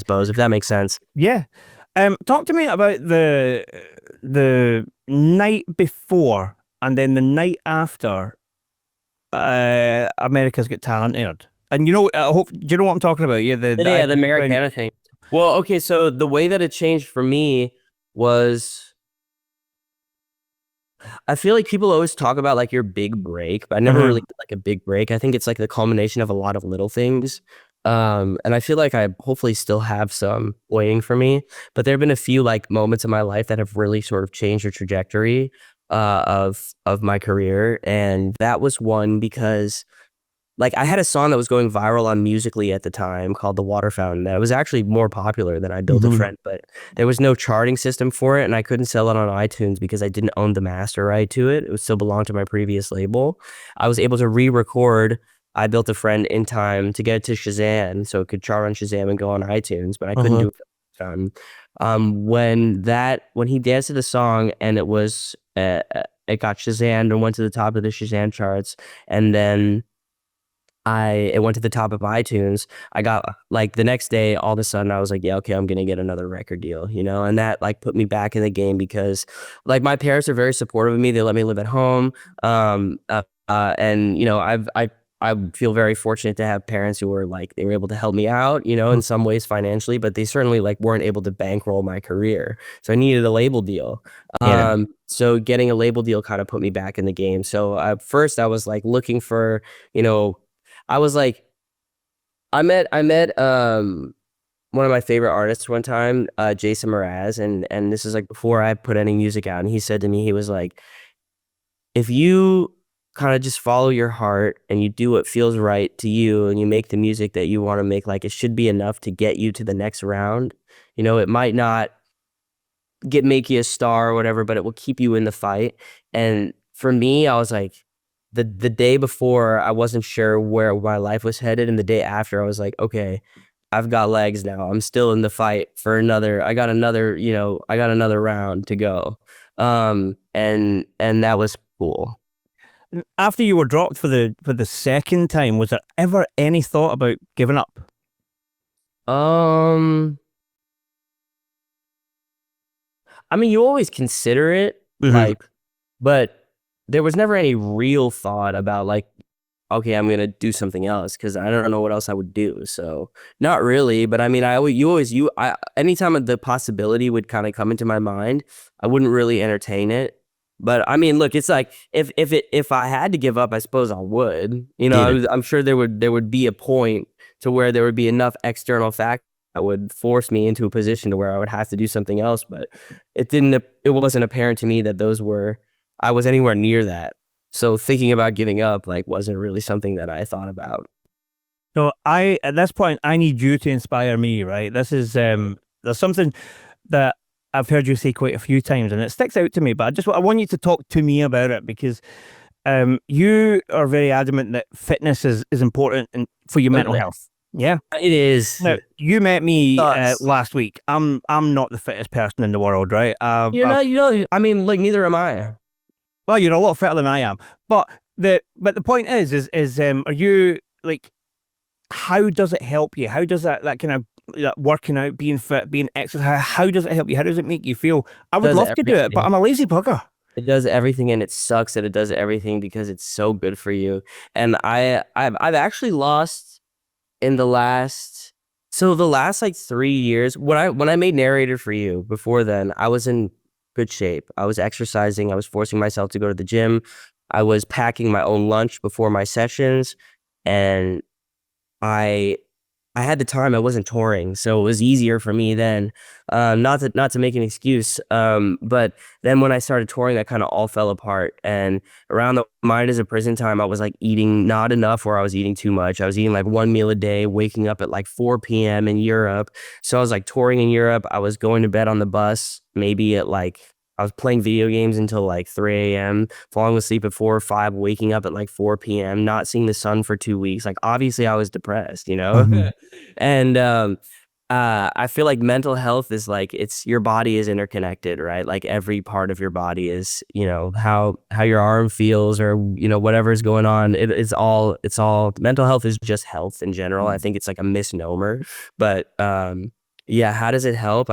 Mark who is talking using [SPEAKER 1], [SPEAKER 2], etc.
[SPEAKER 1] suppose, if that makes sense.
[SPEAKER 2] Yeah. Talk to me about the night before and then the night after America's Got Talent aired. And I hope, do you know what I'm talking about? Yeah,
[SPEAKER 1] Yeah, the Americana thing. Well, okay, so the way that it changed for me was, I feel like people always talk about like your big break, but I never really did like a big break. I think it's like the culmination of a lot of little things. And I feel like I hopefully still have some waiting for me, but there have been a few like moments in my life that have really sort of changed the trajectory of my career. And that was one because like I had a song that was going viral on Musically at the time called The Water Fountain that was actually more popular than I Built a Friend, but there was no charting system for it and I couldn't sell it on iTunes because I didn't own the master right to it. It still belonged to my previous label. I was able to re-record I Built a Friend in time to get it to Shazam so it could chart on Shazam and go on iTunes, but I couldn't do it for time. When he danced to the song and it got Shazammed and went to the top of the Shazam charts, and then it went to the top of iTunes. I got like the next day, all of a sudden I was like, yeah, okay, I'm going to get another record deal, and that like put me back in the game because like my parents are very supportive of me. They let me live at home. And I feel very fortunate to have parents who were like, they were able to help me out, in some ways financially, but they certainly like weren't able to bankroll my career. So I needed a label deal. So getting a label deal kind of put me back in the game. So at first I was like looking for, I was like, I met one of my favorite artists one time, Jason Mraz, and this is like before I put any music out, and he said to me, he was like, if you kind of just follow your heart and you do what feels right to you and you make the music that you want to make, like it should be enough to get you to the next round. It might not make you a star or whatever, but it will keep you in the fight. And for me, I was like, the day before I wasn't sure where my life was headed, and the day after I was like, okay, I've got legs now. I'm still in the fight for another round to go. And that was cool.
[SPEAKER 2] After you were dropped for the second time, was there ever any thought about giving up?
[SPEAKER 1] I mean, you always consider it, but there was never any real thought about like, okay, I'm going to do something else because I don't know what else I would do. So not really, but I mean, anytime the possibility would kind of come into my mind, I wouldn't really entertain it. But I mean, look, it's like if I had to give up, I suppose I would. I'm sure there would be a point to where there would be enough external factors that would force me into a position to where I would have to do something else. But it wasn't apparent to me that I was anywhere near that. So thinking about giving up like wasn't really something that I thought about.
[SPEAKER 2] So at this point, I need you to inspire me, right? This is there's something that I've heard you say quite a few times, and it sticks out to me. But I want you to talk to me about it because you are very adamant that fitness is important for your mental health. Yeah,
[SPEAKER 1] it is.
[SPEAKER 2] Now, you met me last week. I'm not the fittest person in the world, right?
[SPEAKER 1] I mean, like neither am I.
[SPEAKER 2] Well, you're a lot fitter than I am. But the point is are you like, how does it help you? How does that kind of working out, being fit, being exercise, how does it help you? How does it make you feel? I would love to do it, but I'm a lazy bugger.
[SPEAKER 1] It does everything, and it sucks that it does everything because it's so good for you. And I've actually lost in the last like 3 years. When I made Narrator for You, before then, I was in good shape. I was exercising. I was forcing myself to go to the gym. I was packing my own lunch before my sessions, and I had the time. I wasn't touring, so it was easier for me then. Not to make an excuse, but then when I started touring, that kind of all fell apart. And around the Mind is a Prison time, I was like eating not enough, or I was eating too much. I was eating like one meal a day, waking up at like 4 p.m. in Europe. So I was like touring in Europe. I was going to bed on the bus, maybe at like, I was playing video games until like 3 a.m., falling asleep at 4 or 5, waking up at like 4 p.m., not seeing the sun for 2 weeks. Like, obviously I was depressed, And I feel like mental health is like, your body is interconnected, right? Like every part of your body is, how your arm feels, or, whatever is going on. It's all mental health is just health in general. I think it's like a misnomer, but Yeah, how does it help?